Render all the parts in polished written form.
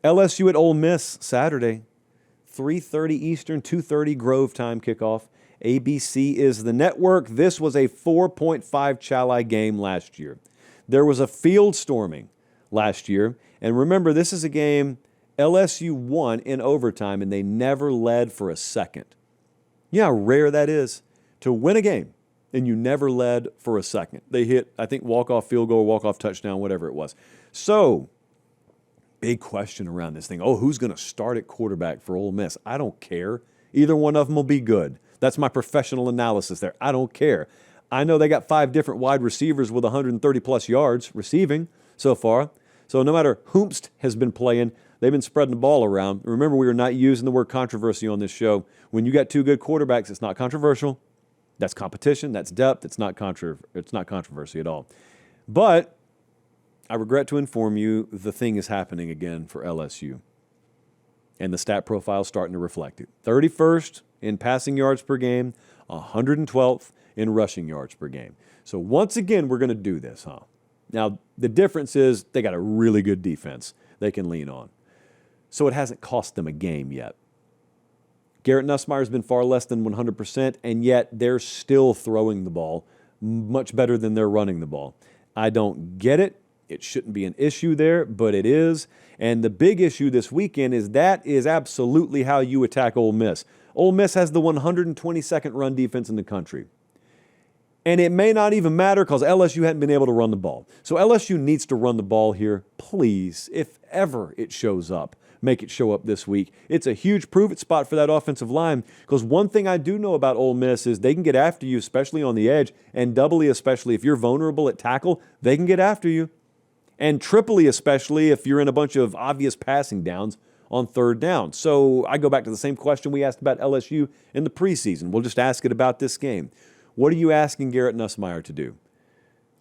LSU at Ole Miss Saturday, 3:30 Eastern, 2:30 Grove time kickoff. ABC is the network. This was a 4.5 Chalai game last year. There was a field storming last year. And remember, this is a game LSU won in overtime, and they never led for a second. You know how rare that is to win a game, and you never led for a second. They hit, I think, walk-off field goal, walk-off touchdown, whatever it was. So, big question around this thing. Oh, who's going to start at quarterback for Ole Miss? I don't care. Either one of them will be good. That's my professional analysis there. I don't care. I know they got 5 different wide receivers with 130-plus yards receiving so far. So no matter whomst has been playing, they've been spreading the ball around. Remember, we are not using the word controversy on this show. When you got 2 good quarterbacks, it's not controversial. That's competition. That's depth. It's not controversy at all. But I regret to inform you the thing is happening again for LSU. And the stat profile is starting to reflect it. 31st in passing yards per game, 112th in rushing yards per game. So once again, we're going to do this, huh? Now, the difference is they got a really good defense they can lean on. So it hasn't cost them a game yet. Garrett Nussmeier's been far less than 100%, and yet they're still throwing the ball much better than they're running the ball. I don't get it. It shouldn't be an issue there, but it is. And the big issue this weekend is that is absolutely how you attack Ole Miss. Ole Miss has the 122nd run defense in the country. And it may not even matter because LSU hadn't been able to run the ball. So LSU needs to run the ball here, please. If ever it shows up, make it show up this week. It's a huge prove-it spot for that offensive line because one thing I do know about Ole Miss is they can get after you, especially on the edge, and doubly especially if you're vulnerable at tackle, they can get after you. And triply especially if you're in a bunch of obvious passing downs on third down. So I go back to the same question we asked about LSU in the preseason. We'll just ask it about this game. What are you asking Garrett Nussmeier to do?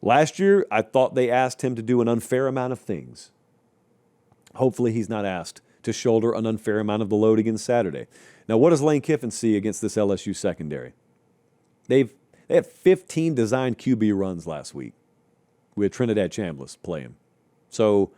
Last year, I thought they asked him to do an unfair amount of things. Hopefully he's not asked to shoulder an unfair amount of the load against Saturday. Now, what does Lane Kiffin see against this LSU secondary? They had 15 designed QB runs last week with Trinidad Chambliss playing. So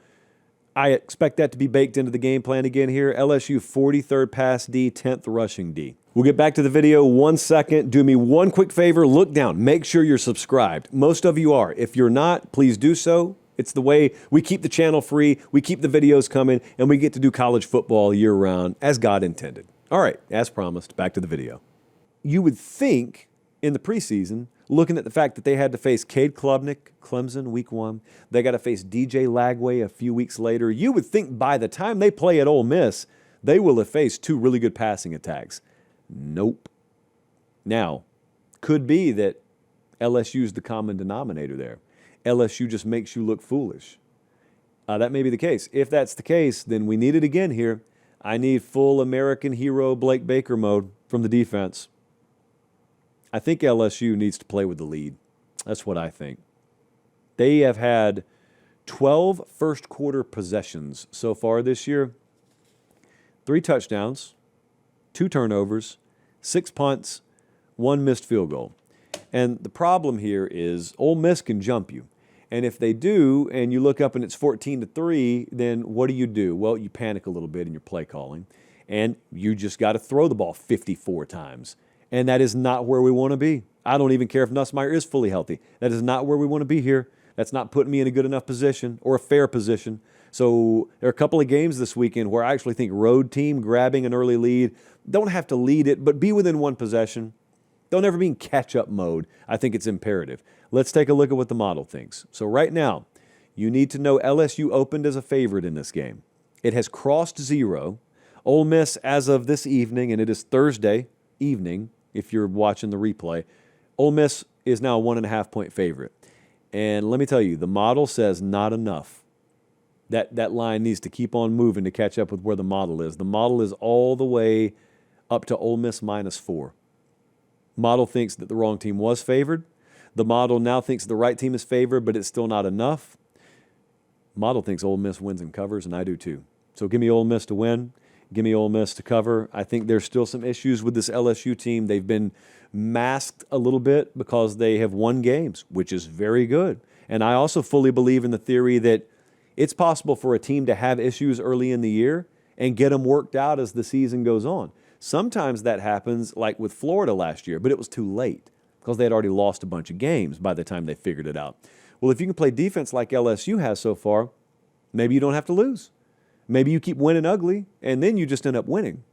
I expect that to be baked into the game plan again here. LSU 43rd pass D, 10th rushing D. We'll get back to the video 1 second. Do me one quick favor. Look down. Make sure you're subscribed. Most of you are. If you're not, please do so. It's the way we keep the channel free, we keep the videos coming, and we get to do college football year-round as God intended. All right, as promised, back to the video. You would think in the preseason, looking at the fact that they had to face Cade Klubnik, Clemson, week 1. They got to face DJ Lagway a few weeks later. You would think by the time they play at Ole Miss, they will have faced 2 really good passing attacks. Nope. Now, could be that LSU's the common denominator there. LSU just makes you look foolish. That may be the case. If that's the case, then we need it again here. I need full American hero Blake Baker mode from the defense. I think LSU needs to play with the lead. That's what I think. They have had 12 first-quarter possessions so far this year. 3 touchdowns, 2 turnovers, 6 punts, 1 missed field goal. And the problem here is Ole Miss can jump you. And if they do, and you look up and it's 14-3, then what do? Well, you panic a little bit in your play calling, and you just got to throw the ball 54 times. And that is not where we want to be. I don't even care if Nussmeier is fully healthy. That is not where we want to be here. That's not putting me in a good enough position or a fair position. So there are a couple of games this weekend where I actually think road team grabbing an early lead, don't have to lead it, but be within 1 possession. Don't ever be in catch-up mode. I think it's imperative. Let's take a look at what the model thinks. So right now, you need to know LSU opened as a favorite in this game. It has crossed 0. Ole Miss, as of this evening, and it is Thursday evening, if you're watching the replay, Ole Miss is now a 1.5-point favorite. And let me tell you, the model says not enough. That line needs to keep on moving to catch up with where the model is. The model is all the way up to Ole Miss -4. Model thinks that the wrong team was favored. The model now thinks the right team is favored, but it's still not enough. Model thinks Ole Miss wins and covers, and I do too. So give me Ole Miss to win. Give me Ole Miss to cover. I think there's still some issues with this LSU team. They've been masked a little bit because they have won games, which is very good. And I also fully believe in the theory that It's possible for a team to have issues early in the year and get them worked out as the season goes on. Sometimes that happens, like with Florida last year, but it was too late because they had already lost a bunch of games by the time they figured it out. Well, if you can play defense like LSU has so far, maybe you don't have to lose. Maybe you keep winning ugly, and then you just end up winning.